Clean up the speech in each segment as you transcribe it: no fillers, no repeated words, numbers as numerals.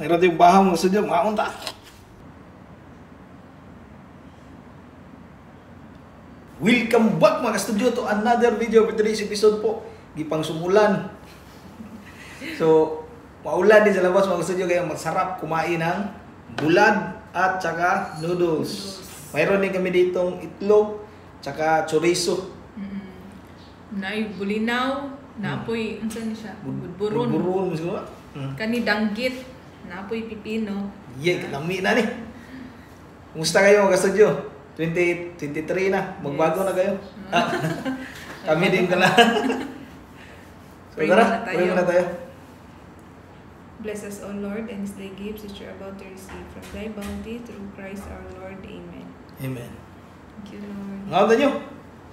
Mayroon yung baha mo studio, maon ta. Welcome back mga studio to another video for today's episode po. Gipang sumulan. So, maulan din sa labas mga studio kaya masarap kumain ng bulad at saka noodles. Mayroon din kami ditong itlog, saka chorizo. Naay bulinaw, naapoy, unsa ni siya? Budburon. Budburon siguro. Kani danggit, naapoy pipino. Yeah, lami na ni. Kumusta kayo mga studio? 2023 na, magbago na kayo. Kami din pala. So tara, pray muna tayo. Bless us, O Lord, and thy gifts which you are about to receive from thy bounty through Christ our Lord. Amen. Amen. Thank you, Lord. Ngawta nyo?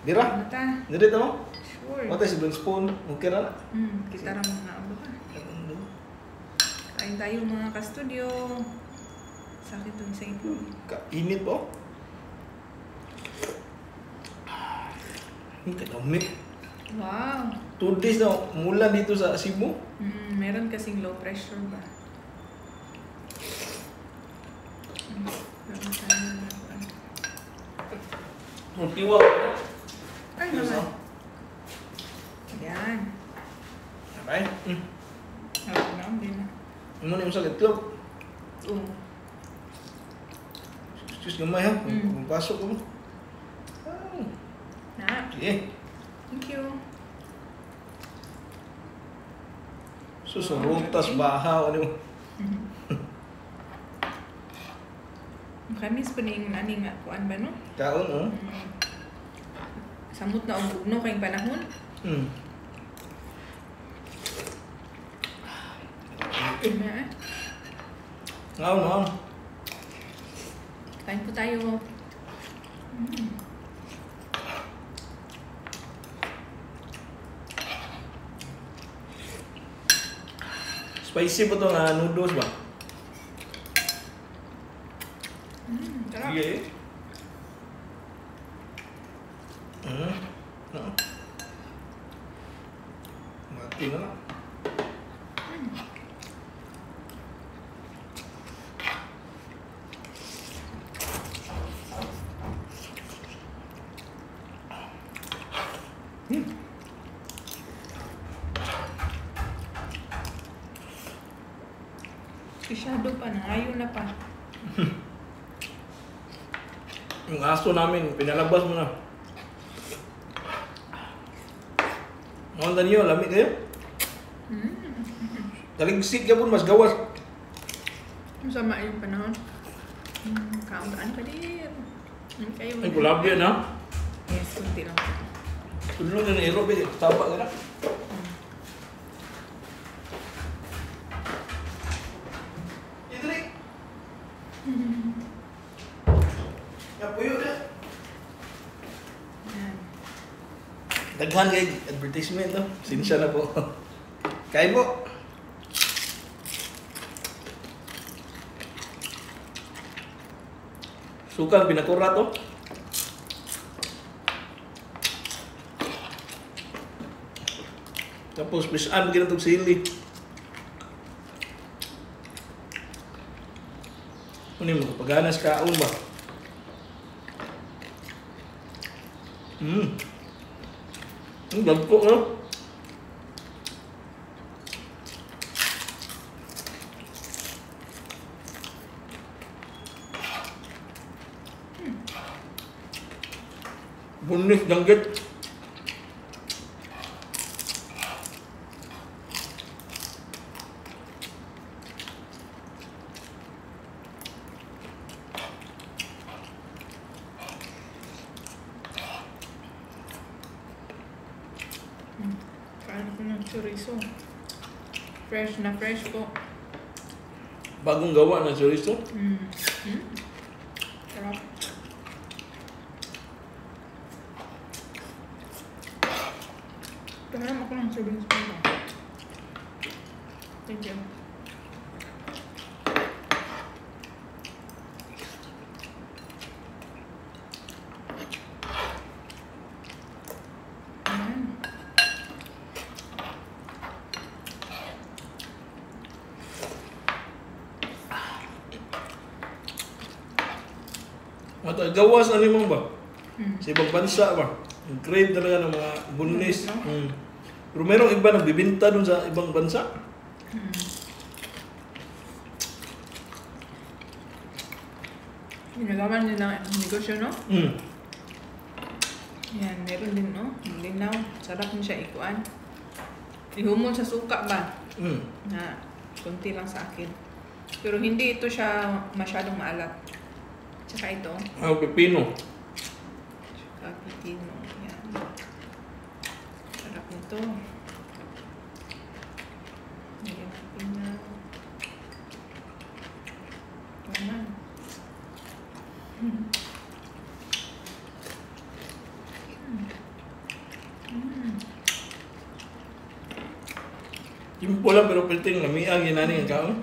Dira? Mata. Dito mo? Sure. Mata si Bling Spoon. Okay na na? Kita ra mga abo ka. Kain tayo mga ka-studio. Sakit dun sa ito. Kainit po. Kadami. Wow. 2 days na mula dito sa Cebu. Meron kasing low pressure ba? Ang tiwa. Ay, naman. Yan. Okay. Hindi na. Ano na yung sa itlog? Excuse gamay ha. Pasok ko mo. Na. Sige. Thank you. Susurutas bahaw. Ano mo? Kamis pa ning nani nga kuan ba no? Kaon, oh. Samot na og bugno kay panahon. Na. Ngaon, ngaon. Kain po tayo. Spicy po ito nga noodles ba? Sarap. Sige. Mati na lang. Masyado pa, nangayon na pa. Yung aso namin, pinalabas mo na. Ngayon niyo, lamig kayo? Taligsik ka po, mas gawas. Masama yung panahon. Kauntaan pa din. Kayo. Ay, kulabi yan ha? Yes, kunti lang. Tulong na nairobi, taba ka na. Idri! Napuyo na. Yan. Daghan kay advertisement no. Sinsya na po. Kain po. Sukal pinakura to. Tapos pisan ginatog sili. Ano mo paganas kaon ba? Ang dagko no? Bunis danggit. Kain ako ng chorizo. Fresh na fresh po. Bagong gawa na chorizo. Sarap. Tingnan ako ng chorizo po. Thank you. Matagawas na limang ba? Mm. Sa ibang bansa ba? Ang crave talaga ng mga bunlis. No? Pero merong iba nagbibinta dun sa ibang bansa. Mm. Ginagawa nila ang negosyo, no? Yan, meron din, no? Yung linaw. Sarap din siya ikuan. Ihumon sa suka ba? Na kunti lang sa akin. Pero hindi ito siya masyadong maalat. Tsaka ito. Pipino. Tsaka pipino. Yan. Sarap nito. Ayan, pipino. Ito naman. Simple lang pero piting lamiang ginani ang kaon.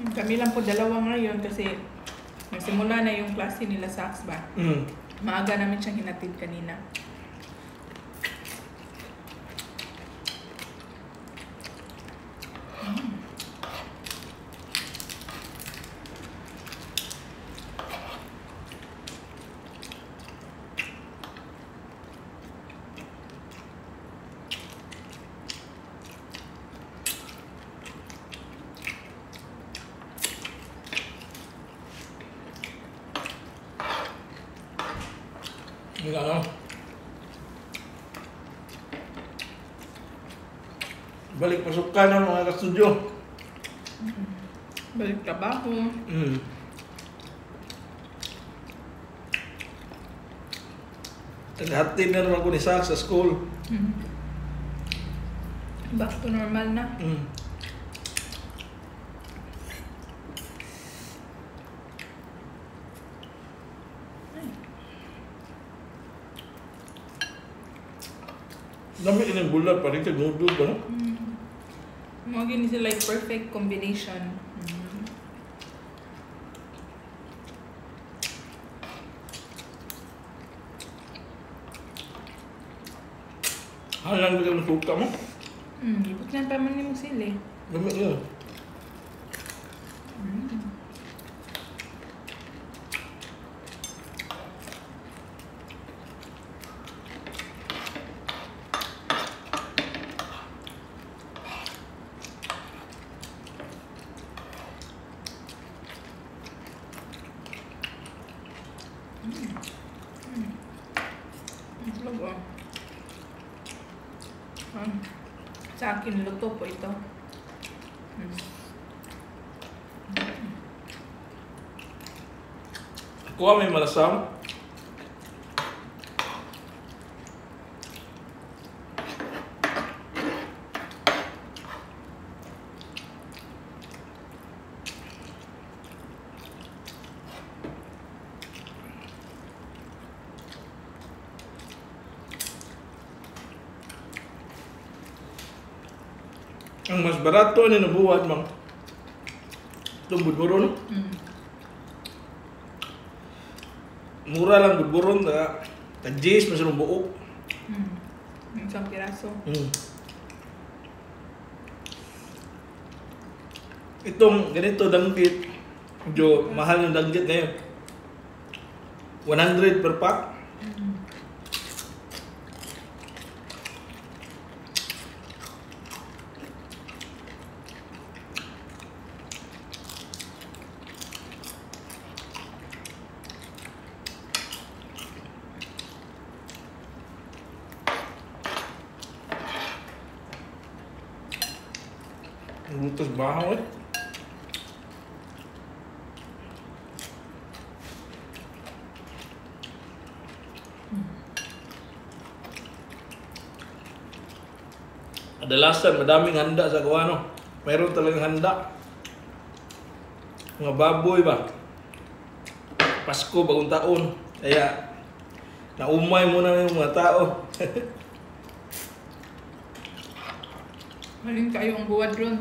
Kami lang po dalawa ngayon kasi nagsimula na yung klase nila sa Axba. Maaga namin siyang hinatid kanina. Ano? Balik pasukan ng mga kastudyo. Balik trabaho. Naghatid na naman ko ni Sax sa school. Back to normal na. Dami ilang bulat pa rin sa noodle ba? Mga gini sila like perfect combination. Halang ka ng suka mo? Ibutlan pa man ni mo sili. Dami yun. Logo. Sa akin, luto po ito. Kuha may malasam. Ang mas barato ni nabuhat mang itong budburon. Mura lang budburon na tag-jis mas yung buok. Isang piraso. Itong ganito danggit, medyo mahal yung danggit ngayon. 100 per pack. Putos bahaw eh. Kadalasan madaming handa sa kuano. Mayroon talagang handa. Mga baboy ba? Pasko, bagong taon. Kaya naumay muna yung mga tao. Maling kayo ang buwad ron.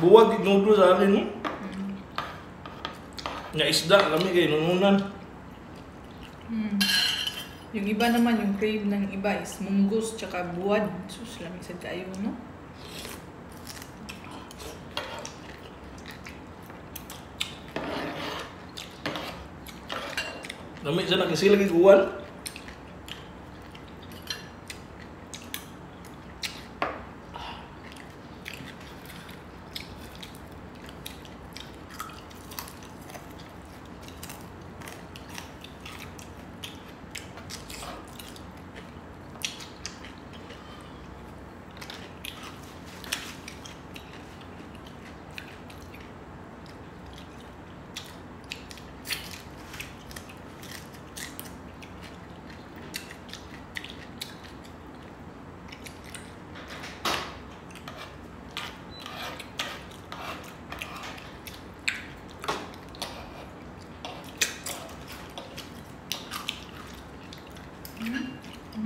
Buwag ignudo sa alin mo. Nga isda kami kay nununan. Yung iba naman, yung crave ng iba is munggus tsaka buwad. Sus, lamig sa kayo, no? Lamig sa nakisilag iguan.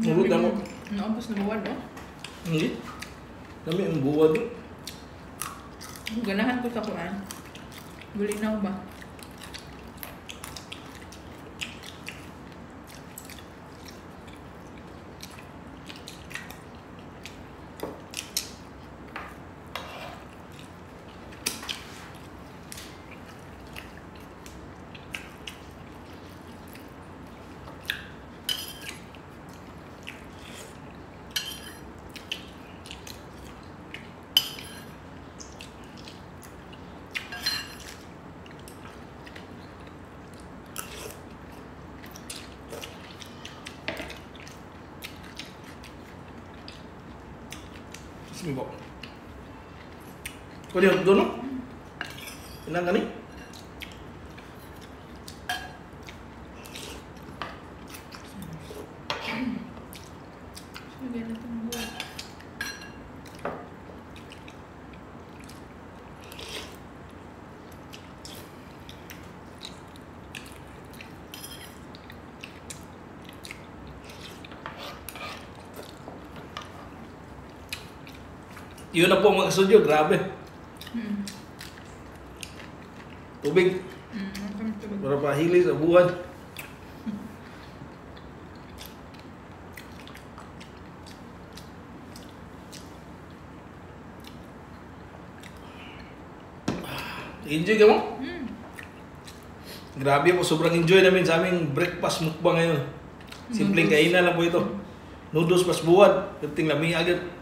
Nulog na mo. Naubos na buwad, no? Hindi. Dami ang buwad. Ganahan ko sa kuan. Bulinaw ba? Sige po. Kau lihat doon, no? Ilang kani? Sige na itong buwad. Yun na po mga studio, grabe. Tubig. Para pahili sa buwan. Enjoy ka mo? Grabe po, sobrang enjoy namin sa aming breakfast mukbang ngayon. Simpleng kainan lang po ito. Noodles pas buwan, kating lamig agad.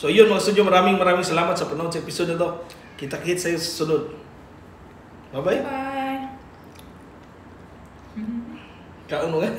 So yun mga studio, maraming salamat sa panood sa episode na to. Kita-kits sa susunod. Bye-bye. Bye! Kaon mo nga.